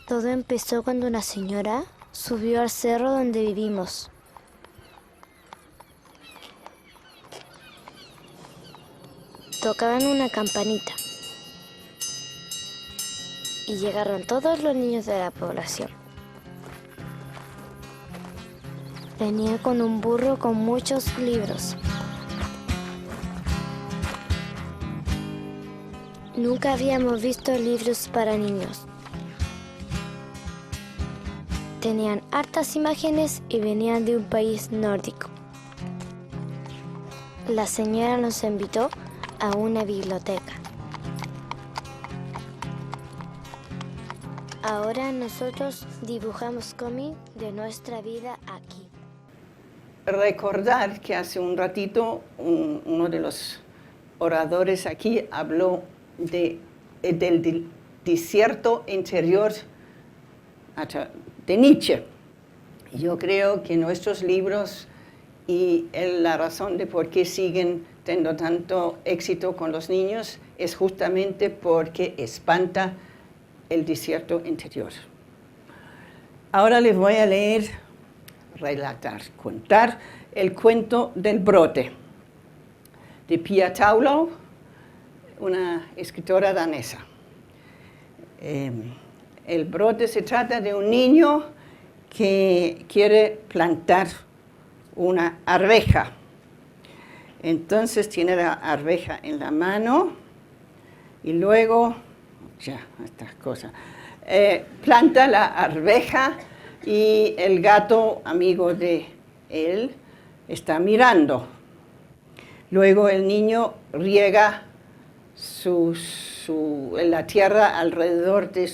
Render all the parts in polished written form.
Todo empezó cuando una señora subió al cerro donde vivimos. Tocaban una campanita y llegaron todos los niños de la población. Venía con un burro con muchos libros. Nunca habíamos visto libros para niños. Tenían hartas imágenes y venían de un país nórdico. La señora nos invitó a una biblioteca. Ahora nosotros dibujamos cómics de nuestra vida aquí. Recordar que hace un ratito uno de los oradores aquí habló del desierto interior de Nietzsche. Yo creo que nuestros libros y la razón de por qué siguen teniendo tanto éxito con los niños es justamente porque espanta el desierto interior. Ahora les voy a leer, relatar, contar el cuento del brote de Pia Taulo, una escritora danesa. El brote se trata de un niño que quiere plantar una arveja. Entonces tiene la arveja en la mano y luego, ya, estas cosas, planta la arveja y el gato, amigo de él, está mirando. Luego el niño riega la tierra alrededor de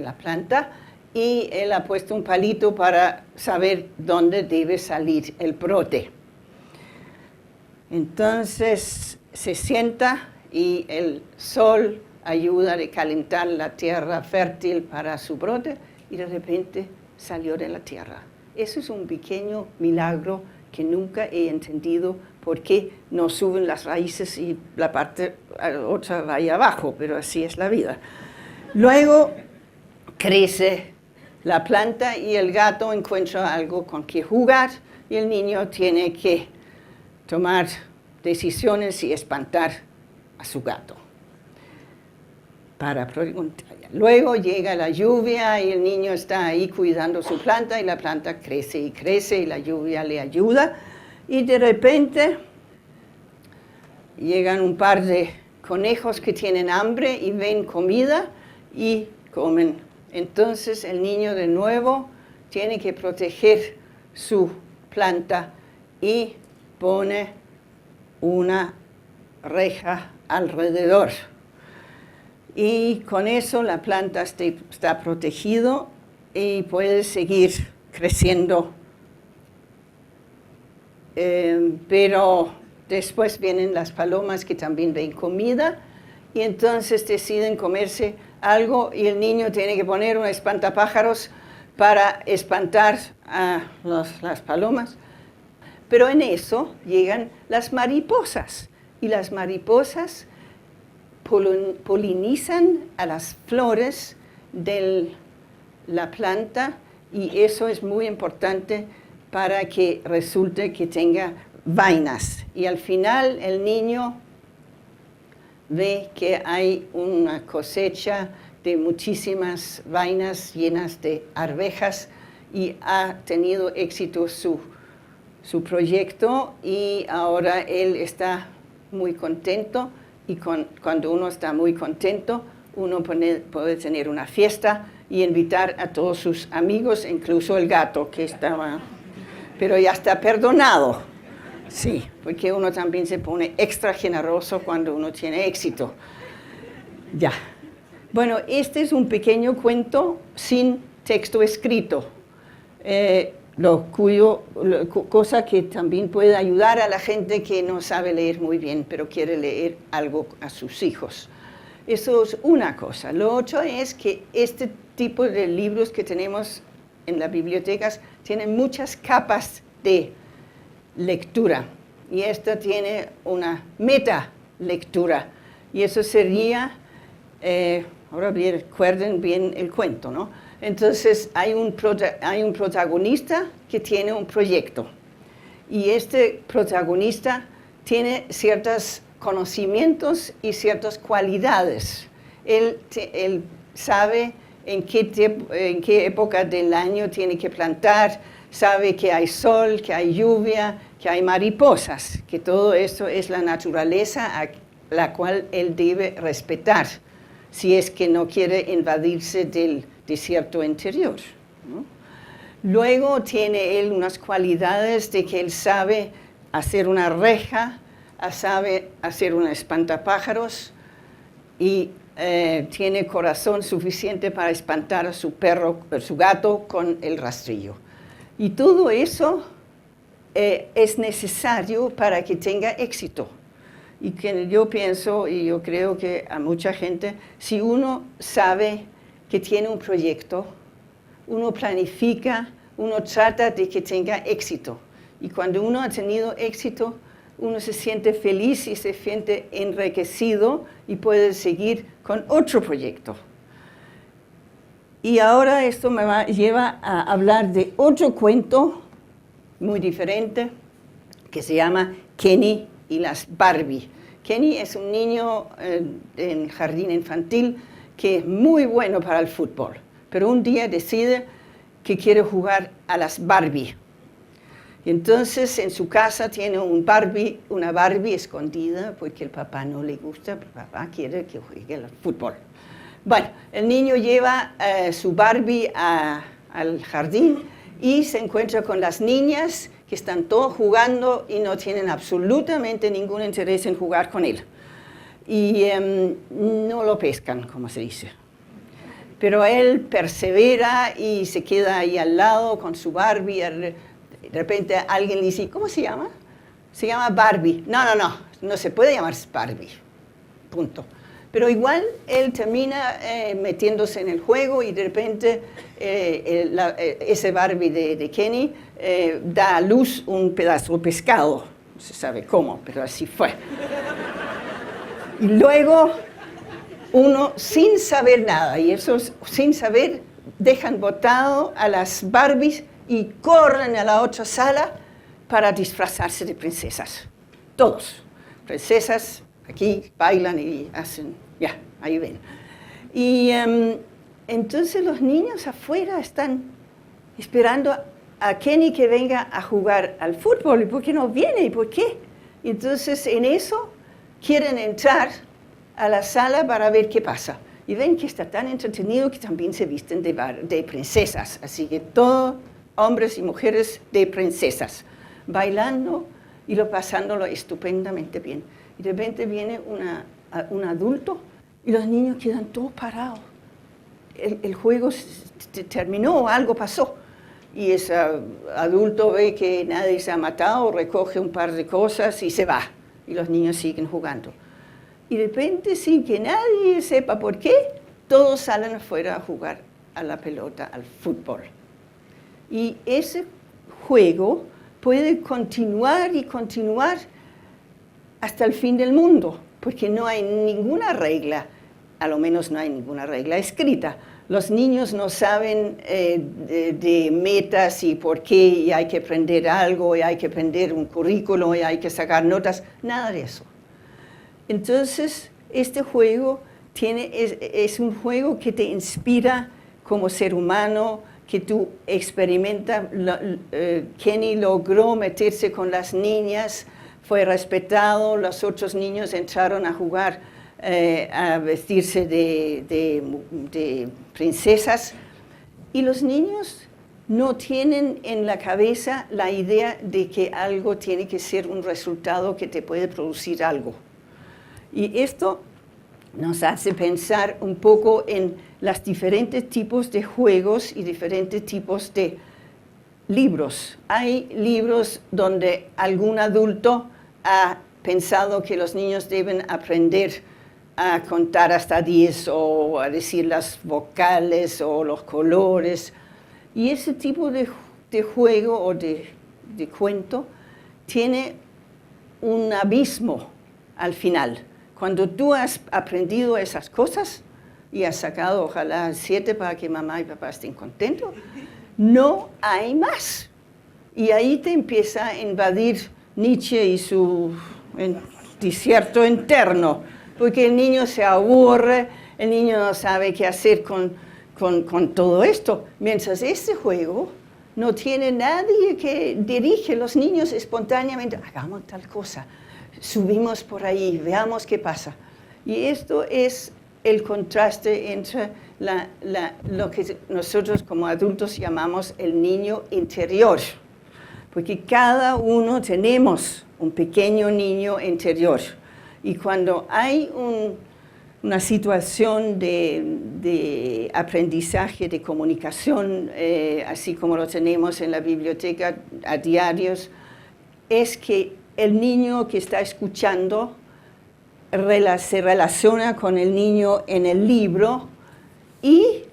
la planta y él ha puesto un palito para saber dónde debe salir el brote. Entonces se sienta y el sol ayuda a calentar la tierra fértil para su brote y de repente salió de la tierra. Eso es un pequeño milagro que nunca he entendido por qué no suben las raíces y la parte otra vaya abajo, pero así es la vida. Luego crece la planta y el gato encuentra algo con que jugar y el niño tiene que tomar decisiones y espantar a su gato. Para preguntar. Luego llega la lluvia y el niño está ahí cuidando su planta y la planta crece y crece y la lluvia le ayuda y de repente llegan un par de conejos que tienen hambre y ven comida y comen. Entonces el niño de nuevo tiene que proteger su planta y pone una reja alrededor. Y con eso la planta está protegida y puede seguir creciendo. Pero después vienen las palomas que también ven comida y entonces deciden comerse algo y el niño tiene que poner un espantapájaros para espantar a las palomas. Pero en eso llegan las mariposas y las mariposas polinizan a las flores de la planta y eso es muy importante para que resulte que tenga vainas. Y al final el niño ve que hay una cosecha de muchísimas vainas llenas de arvejas y ha tenido éxito su proyecto y ahora él está muy contento. Y cuando uno está muy contento, uno puede tener una fiesta y invitar a todos sus amigos, incluso el gato que estaba, pero ya está perdonado. Sí, porque uno también se pone extra generoso cuando uno tiene éxito. Ya. Bueno, este es un pequeño cuento sin texto escrito, cosa que también puede ayudar a la gente que no sabe leer muy bien, pero quiere leer algo a sus hijos. Eso es una cosa. Lo otro es que este tipo de libros que tenemos en las bibliotecas tienen muchas capas de lectura. Y esta tiene una meta lectura. Y eso sería Ahora recuerden bien el cuento, ¿no? Entonces hay un protagonista que tiene un proyecto y este protagonista tiene ciertos conocimientos y ciertas cualidades. Él sabe en qué época del año tiene que plantar, sabe que hay sol, que hay lluvia, que hay mariposas, que todo eso es la naturaleza a la cual él debe respetar, si es que no quiere invadirse del desierto interior, ¿no? Luego tiene él unas cualidades de que él sabe hacer una reja, sabe hacer un espantapájaros y tiene corazón suficiente para espantar a su gato con el rastrillo. Y todo eso es necesario para que tenga éxito. Y que yo pienso, y yo creo que a mucha gente, si uno sabe que tiene un proyecto, uno planifica, uno trata de que tenga éxito. Y cuando uno ha tenido éxito, uno se siente feliz y se siente enriquecido y puede seguir con otro proyecto. Y ahora esto me lleva a hablar de otro cuento muy diferente que se llama Kenny y las Barbie. Kenny es un niño en jardín infantil que es muy bueno para el fútbol, pero un día decide que quiere jugar a las Barbie. Y entonces en su casa tiene una Barbie escondida porque el papá no le gusta, el papá quiere que juegue al fútbol. Bueno, el niño lleva su Barbie al jardín y se encuentra con las niñas que están todos jugando y no tienen absolutamente ningún interés en jugar con él. Y no lo pescan, como se dice. Pero él persevera y se queda ahí al lado con su Barbie. De repente alguien le dice, ¿cómo se llama? Se llama Barbie. No se puede llamar Barbie. Punto. Pero igual él termina metiéndose en el juego y de repente ese Barbie de Kenny da a luz un pedazo de pescado. No se sabe cómo, pero así fue. Y luego uno, sin saber nada, y esos sin saber, dejan botado a las Barbies y corren a la otra sala para disfrazarse de princesas. Todos. Princesas. Aquí bailan y hacen, ya, ahí ven. Y entonces los niños afuera están esperando a Kenny que venga a jugar al fútbol. ¿Y por qué no viene? ¿Y por qué? Y entonces en eso quieren entrar a la sala para ver qué pasa. Y ven que está tan entretenido que también se visten de princesas. Así que todos, hombres y mujeres de princesas, bailando y pasándolo estupendamente bien. Y de repente viene un adulto y los niños quedan todos parados. El juego terminó, algo pasó. Y ese adulto ve que nadie se ha matado, recoge un par de cosas y se va. Y los niños siguen jugando. Y de repente, sin que nadie sepa por qué, todos salen afuera a jugar a la pelota, al fútbol. Y ese juego puede continuar y continuar hasta el fin del mundo, porque no hay ninguna regla, a lo menos no hay ninguna regla escrita. Los niños no saben de metas y por qué, y hay que aprender algo, y hay que aprender un currículo, y hay que sacar notas, nada de eso. Entonces, este juego es un juego que te inspira como ser humano, que tú experimentas. Kenny logró meterse con las niñas, fue respetado, los otros niños entraron a jugar, a vestirse de princesas, y los niños no tienen en la cabeza la idea de que algo tiene que ser un resultado que te puede producir algo. Y esto nos hace pensar un poco en los diferentes tipos de juegos y diferentes tipos de libros. Hay libros donde algún adulto ha pensado que los niños deben aprender a contar hasta 10 o a decir las vocales o los colores. Y ese tipo de juego o de cuento tiene un abismo al final. Cuando tú has aprendido esas cosas, y has sacado ojalá 7 para que mamá y papá estén contentos. No hay más. Y ahí te empieza a invadir Nietzsche y su desierto interno, porque el niño se aburre, el niño no sabe qué hacer con todo esto. Mientras este juego no tiene nadie que dirige los niños espontáneamente, hagamos tal cosa, subimos por ahí, veamos qué pasa. Y esto es el contraste entre lo que nosotros como adultos llamamos el niño interior, porque cada uno tenemos un pequeño niño interior. Y cuando hay una situación de aprendizaje, de comunicación, así como lo tenemos en la biblioteca a diarios, es que el niño que está escuchando se relaciona con el niño en el libro y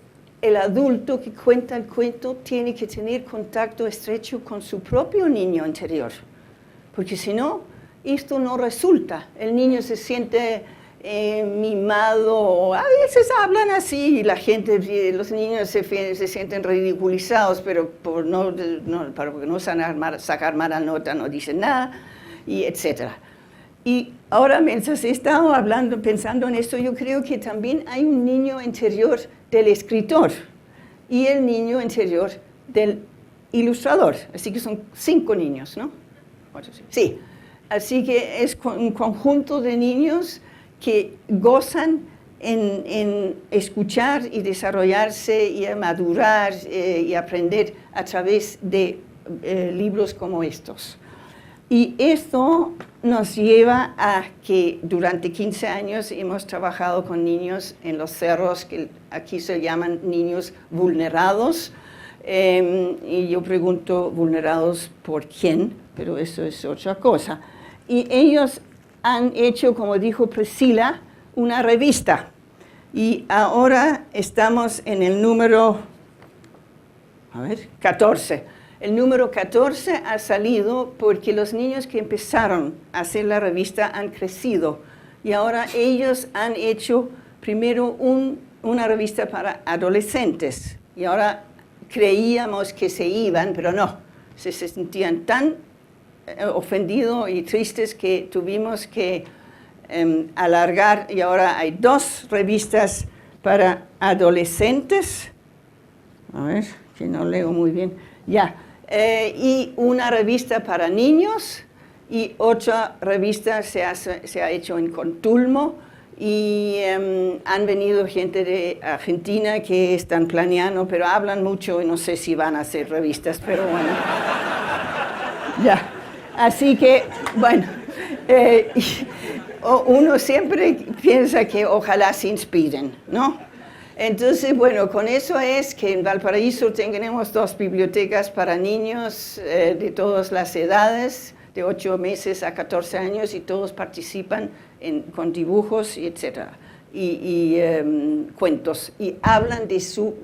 el adulto que cuenta el cuento tiene que tener contacto estrecho con su propio niño interior, porque si no, esto no resulta. El niño se siente mimado, o a veces hablan así y la gente, los niños se sienten ridiculizados, pero para no sacar mala nota no dicen nada, y etcétera. Y ahora, mientras he estado pensando en esto, yo creo que también hay un niño interior del escritor y el niño interior del ilustrador. Así que son 5 niños, ¿no? Sí. Así que es un conjunto de niños que gozan en escuchar y desarrollarse y madurar y aprender a través de libros como estos. Y esto nos lleva a que durante 15 años hemos trabajado con niños en los cerros, que aquí se llaman niños vulnerados. Y yo pregunto, ¿vulnerados por quién? Pero eso es otra cosa. Y ellos han hecho, como dijo Priscila, una revista. Y ahora estamos en el número 14. El número 14 ha salido porque los niños que empezaron a hacer la revista han crecido. Y ahora ellos han hecho primero una revista para adolescentes. Y ahora creíamos que se iban, pero no. Se sentían tan ofendidos y tristes que tuvimos que alargar. Y ahora hay 2 revistas para adolescentes. A ver, que no leo muy bien. Ya. Y una revista para niños y otra revista se ha hecho en Contulmo y han venido gente de Argentina que están planeando, pero hablan mucho y no sé si van a hacer revistas, pero bueno. Ya, así que, bueno, uno siempre piensa que ojalá se inspiren, ¿no? Entonces, bueno, con eso es que en Valparaíso tenemos 2 bibliotecas para niños de todas las edades, de 8 meses a 14 años, y todos participan con dibujos, etc. y cuentos, y hablan de su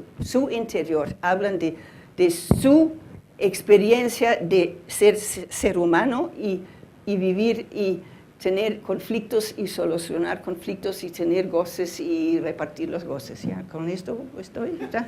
interior, hablan de su experiencia de ser humano y vivir y tener conflictos y solucionar conflictos y tener goces y repartir los goces. Ya, con esto estoy. ¿Ya?